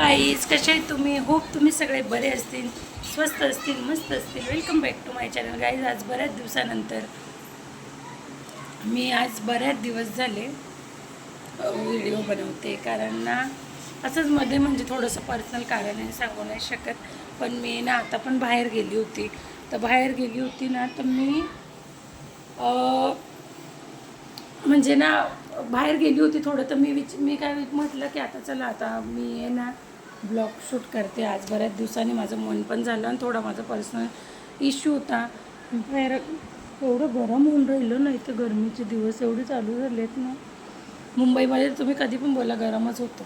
Guys, कसे आहेत तुम्ही? होप तुम्ही सगळे बरे असतील, स्वस्त असतील, मस्त असतील. Welcome back to my channel guys. आज बऱ्याच दिवसानंतर आज बऱ्याच दिवस झाले व्हिडिओ बनवते, कारण ना असंच मध्ये म्हणजे थोडंसं पर्सनल कारण आहे, सांगू नाही शकत. पण मी ना आता पण बाहेर गेली होती, तर मी म्हणजे ना बाहेर गेली होती थोडं. तर मी काय म्हटलं की आता चला, आता मी आहे ना ब्लॉग शूट करते. आज बऱ्याच दिवसांनी माझं मन पण झालं आणि थोडा माझा पर्सनल इश्यू होता. बाहेर एवढं गरम होऊन राहिलं ना, इथे गरमीचे दिवस एवढे चालू झाले आहेत ना. मुंबईमध्ये तुम्ही कधी पण बोला, गरमच होतं.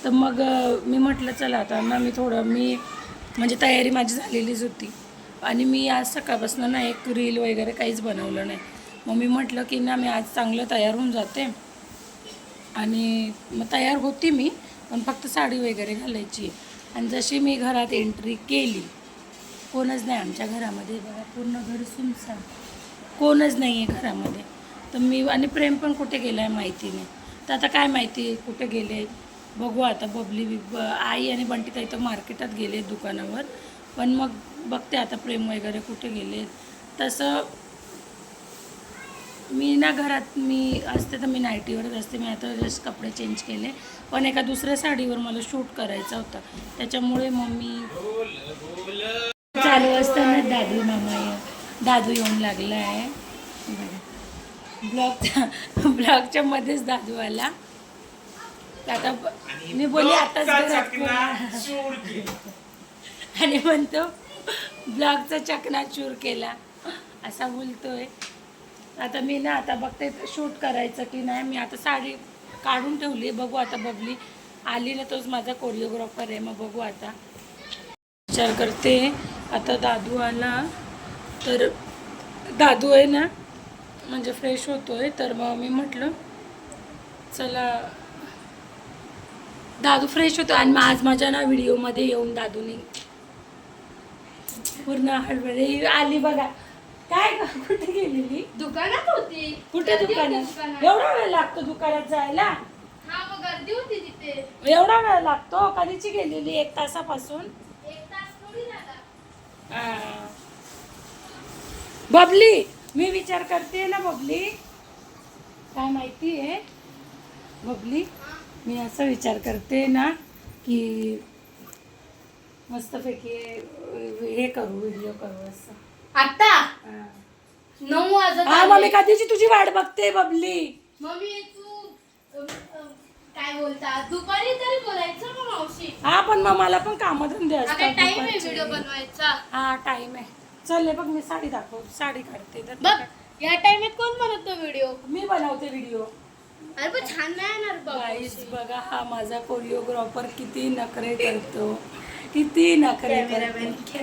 तर मग मी म्हटलं चला आता ना, मी म्हणजे तयारी माझी झालेलीच होती आणि मी आज सकाळपासून ना एक रील वगैरे काहीच बनवलं नाही. मग मी म्हटलं की ना मी आज चांगलं तयार होऊन जाते. आणि मग तयार होती मी, पण फक्त साडी वगैरे घालायची. आणि जशी मी घरात एंट्री केली, कोणच नाही आमच्या घरामध्ये. बघा, पूर्ण घर सुनसान, कोणच नाही आहे घरामध्ये. तर आणि प्रेम पण कुठे गेला आहे माहिती नाही. तर आता काय माहिती कुठे गेले, बघू आता. आई आणि बंटीताई तर मार्केटात गेले दुकानावर, पण मग बघते आता प्रेम वगैरे कुठे गेले. तसं मी ना घरात मी असते तर मी नाईटीवरच असते. मी आता जस्ट कपडे चेंज केले, पण एका दुसऱ्या साडीवर मला शूट करायचा होता, त्याच्यामुळे मग मी चालू असताना दादू येऊन लागला आहे. ब्लॉगच्या मध्येच दादू आला. आता मी बोलली आताच घरात आणि म्हणतो ब्लॉगचा चकनाचूर केला, असा बोलतोय. आता मी ना आता बघते शूट करायचं की नाही. मी आता साडी काढून ठेवली, बघू आता. बबली आली ना, तोच माझा कोरिओग्राफर आहे. मग बघू आता, विचार करते. आता दादू आला तर दादू आहे ना म्हणजे फ्रेश होतोय, तर मग मी म्हटलं चला, दादू फ्रेश होतो. आणि मग आज माझ्या ना व्हिडिओमध्ये येऊन दादूनी पूर्ण हडबडी आली. बघा काय, कुठे गेलेली? दुकानात होती. कुठे दुकानात? एवढा वेळ लागतो दुकानात जायला? हा, मग गर्दी होती तिथे. एवढा वेळ लागतो? कधीची गेलेली? 1 तासापासून. 1 तास थोडी झाला. बबली, मी विचार करते ना बबली, काय माहिती आहे बबली, मी असं विचार करते ना की मस्तपैकी हे करू, व्हिडिओ करू असं. आता 9 वाजत हा, मग मी कधीची तुझी वाट बघते बबली. मम्मी तू काय बोलता, दुपारी तरी बोलायचं मग मावशी. हा, पण मग मला पण कामधंदे असतात. टाइम आहे व्हिडिओ बनवायचा. हा, टाइम आहे. चल बघ, मी साडी दाखवते, साडी काढते. तर बघ, या टाइमात कोण बनवतो व्हिडिओ? मी बनवते व्हिडिओ. अरे पण छान नाही येणार गाईस बघा, हा माझा कोरिओग्राफर किती नखरे करतो, किती नखरे करतो.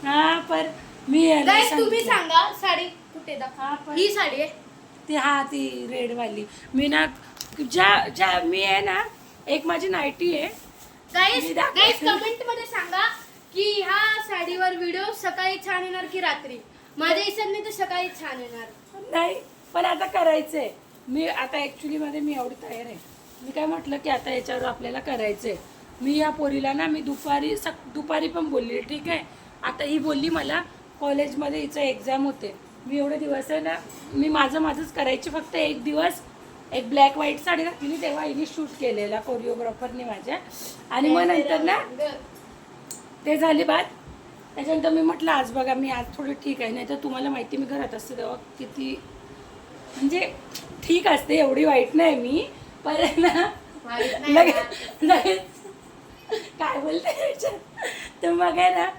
हा, पर मी गाईस तुम्ही सांगा, साडी कुठे दाखवा. ही साडी आहे ती रेडवाली. मी ना मी आहे ना, एक माझी नाईटी आहे. गाईस कमेंट मध्ये सांगा की ह्या साडीवर व्हिडिओ सकाळी छान येणार की रात्री. माझ्या हिशोबाने तर सकाळी छान येणार. नाही, पण आता करायचंय. मी आता ॲक्च्युली मध्ये मी एवढी तयार आहे. मी काय म्हटलं की आता याच्यावर आपल्याला करायचंय. मी या पोरीला ना मी दुपारी पण बोलली, ठीक आहे. आता ही बोलली मला कॉलेजमध्ये हिचं एक्झाम होते. मी एवढे दिवस आहे ना, मी माझंच करायची. फक्त एक दिवस एक ब्लॅक व्हाईट साडी घातली, तेव्हा हिने शूट केलेला कोरिओग्राफरने माझ्या. आणि मग नंतर ना ते झाली बात. त्याच्यानंतर मी म्हटलं आज बघा, मी आज थोडी ठीक आहे. नाही तर तुम्हाला माहिती, मी घरात असते तेव्हा किती म्हणजे ठीक असते, एवढी वाईट नाही मी. पण ना लगेच काय बोलते. तर मग आहे ना,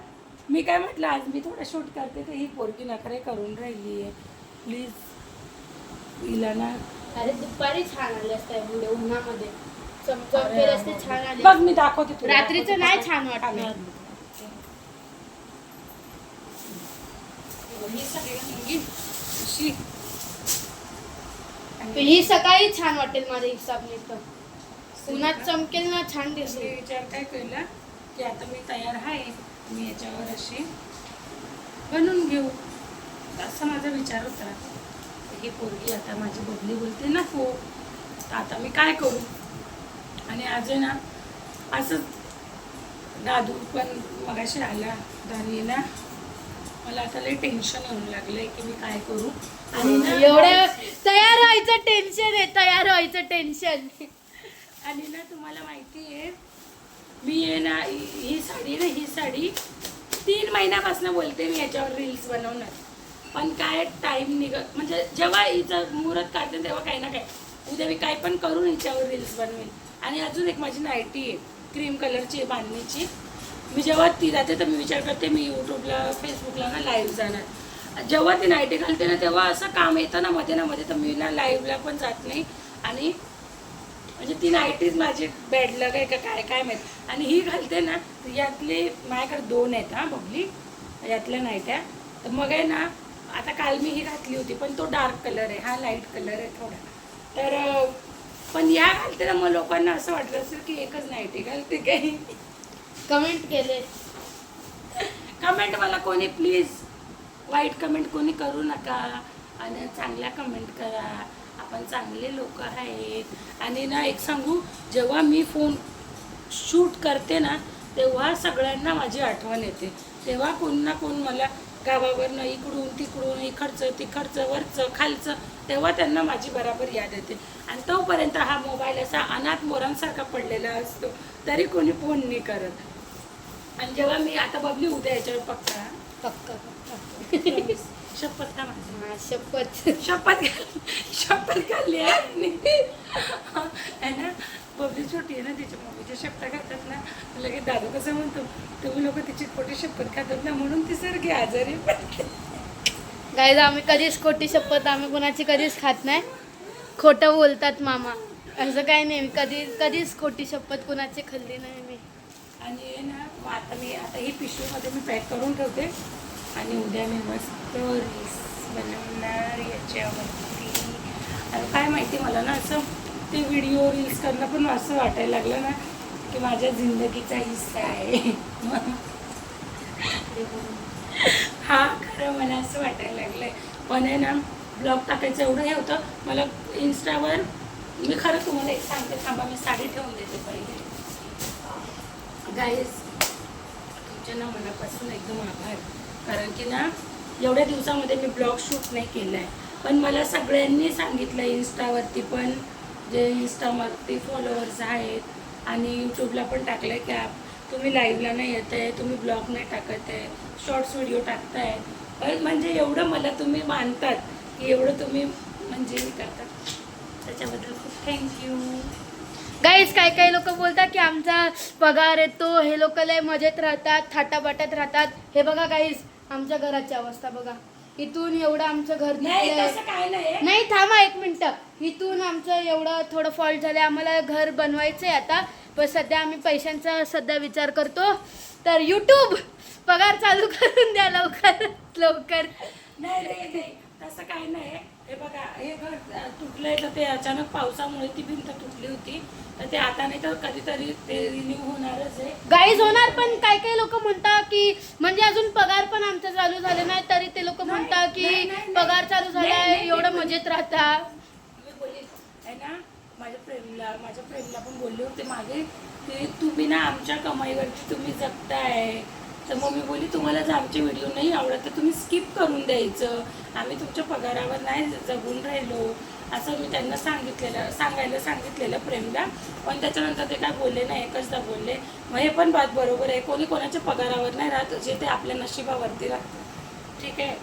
मी काय म्हटलं आज मी थोडं शूट करते, तर ही पोरगी नखरे करून राहिली आहे. प्लीज हिला ना. अरे दुपारी छान आले असते व्हिडिओ, उन्हामध्ये चमचमते असते, छान आले. बघ मी दाखवते तुला. रात्रीचं नाही छान वाटणार. ही सकाळी छान वाटेल माझ्या हिसाबने. तर उन्हात चमकेल ना, छान दिसेल. विचार काय केला की आता मी तयार आहे, मी याच्यावर अशी बनवून घेऊ, असा माझा विचार होता. ही पोरगी आता माझी बबली बोलते ना हो, तर आता मी काय करू. आणि आज ना असं दादू पण मगाशी आला दारी ना, मला आता लई टेन्शन येऊन लागलंय की मी काय करू. आणि ना एवढं तयार व्हायचं टेन्शन आहे, तयार व्हायचं टेन्शन. आणि ना तुम्हाला माहिती आहे मी आहे ना ही साडी 3 महिन्यापासून बोलते मी याच्यावर रील्स बनवणार, पण काय टाइम निघत, म्हणजे जेव्हा हिचं मुहूर्त काढते तेव्हा काही ना काही उद्या मी काय पण करून हिच्यावर रील्स बनवेन. आणि अजून एक माझी नाईटी आहे क्रीम कलरची आहे बांधणीची. मी जेव्हा ती जाते तर मी विचार करते मी यूट्यूबला फेसबुकला ना लाईव्ह जाणार. जेव्हा ती नाईटी घालते ना तेव्हा असं काम येतं ना मध्ये तर मी ना लाईव्हला पण जात नाही. आणि म्हणजे ती नाईटीच माझी बॅड लक आहे का काय माहीत. आणि ही घालते ना यातले माझ्याकडे 2 आहेत हा बबली यातल्या नाईट्या. तर मग आहे ना आता काल मी ही घातली होती पण तो डार्क कलर आहे, हा लाईट कलर आहे थोडा. तर पण या घालते ना मग लोकांना असं वाटलं असेल की एकच नाईटी घालते काही. कमेंट केले, कमेंट मला कोणी प्लीज वाईट कमेंट कोणी करू नका आणि चांगल्या कमेंट करा. आपण चांगले लोक आहेत. आणि ना एक सांगू, जेव्हा मी फोन शूट करते ना तेव्हा सगळ्यांना माझी आठवण येते. तेव्हा कोण ना कोण मला गावावरनं इकडून तिकडून इकडचं तिकडचं वरचं खालचं तेव्हा त्यांना माझी बराबर याद येते. आणि तोपर्यंत हा मोबाईल असा अनाथ मोरांसारखा पडलेला असतो तरी कोणी फोन नाही करत. आणि जेव्हा मी आता बबली उद्या याच्यावर पक्का शपथ का माझी शपथ खाल्ली आहे ना. बबली छोटी आहे ना तिच्या मम्मीच्या शपथ खातात ना लगेच दादू कसं म्हणतो तुम्ही लोक तिची खोटी शपथ खातात ना म्हणून ती सारखी आजारी पडते. गाईज आम्ही कधीच खोटी शपथ आम्ही कुणाची कधीच खात नाही. खोटं बोलतात मामा, असं काही नाही. कधीच खोटी शपथ कुणाची खाल्ली नाही मी. आणि ना मग आता ही पिशवीमध्ये मी पॅक करून ठेवते आणि उद्या मी मस्त रील्स बनवणार याच्यावरती. आणि काय माहिती मला ना असं ते व्हिडिओ रील्स करणं पण असं वाटायला लागलं ना की माझ्या जिंदगीचा हिस्सा आहे. हा खरं मला असं वाटायला लागलंय. पण आहे ना ब्लॉग टाकायचं एवढं हे होतं मला इन्स्टावर. मी खरं तुम्हाला एक सांगते थांबा मी साडी ठेवून देते पहिले. गाईज तुमच्या ना मनापासून एकदम आभार, कारण की ना एवढ्या दिवसामध्ये मी ब्लॉग शूट नाही केला आहे. पण मला सगळ्यांनी सांगितलं इन्स्टावरती पण जे इन्स्टावरती फॉलोअर्स आहेत आणि यूट्यूबला पण टाकलं आहे की तुम्ही लाईव्हला नाही येत आहे, तुम्ही ब्लॉग नाही टाकत आहे, शॉर्ट्स व्हिडिओ टाकताय. पण म्हणजे एवढं मला तुम्ही मानतात की एवढं तुम्ही म्हणजे हे करतात त्याच्याबद्दल खूप थँक्यू. गाईज काही लोक बोलतात की आमचा पगार येतो, हे लोक लय मजेत राहतात, थाटाबाटात राहतात. हे बघा गाईज आमच्या घराची अवस्था बघा. इथून एवढं आमचं घर नाही थांबा 1 मिनिट. इथून आमचं एवढं थोडं फॉल्ट झालं, आम्हाला घर बनवायचं आहे आता. पण सध्या आम्ही पैशांचा सध्या विचार करतो. तर यूट्यूब पगार चालू करून द्या लवकर. नाही तसं काही नाही. हे बघा हे घर तुटलंय तर ते अचानक पावसामुळे ती भिंत तुटली होती तर ते आता नाही तर कधीतरी ते रिन्यू होणारच आहे. गाईज होणार. पण काही लोक म्हणतात की म्हणजे अजून पगार पण आमचा चालू झाले नाही तरी ते लोक म्हणतात की पगार चालू झालाय एवढं मजेत राहता. मी बोलली आहे ना माझ्या प्रेमला पण बोलले होते मागे की तुम्ही ना आमच्या कमाईवरती तुम्ही जगताय. तर मग मी बोलली तुम्हाला जर आमचे व्हिडिओ नाही आवडत तर तुम्ही स्किप करून द्यायचं, आम्ही तुमच्या पगारावर नाही जगून राहिलो असं मी त्यांना सांगायला सांगितलेलं प्रेमला. पण त्याच्यानंतर ते काय बोलले नाही, एकचदा बोलले. मग हे पण बात बरोबर आहे, कोणी कोणाच्या पगारावर नाही राहत, जे ते आपल्या नशिबावरती राहतं. ठीक आहे.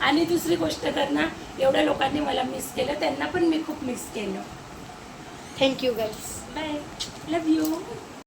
आणि दुसरी गोष्ट तर ना एवढ्या लोकांनी मला मिस केलं, त्यांना पण मी खूप मिस केलं. Thank you guys. Bye, love you.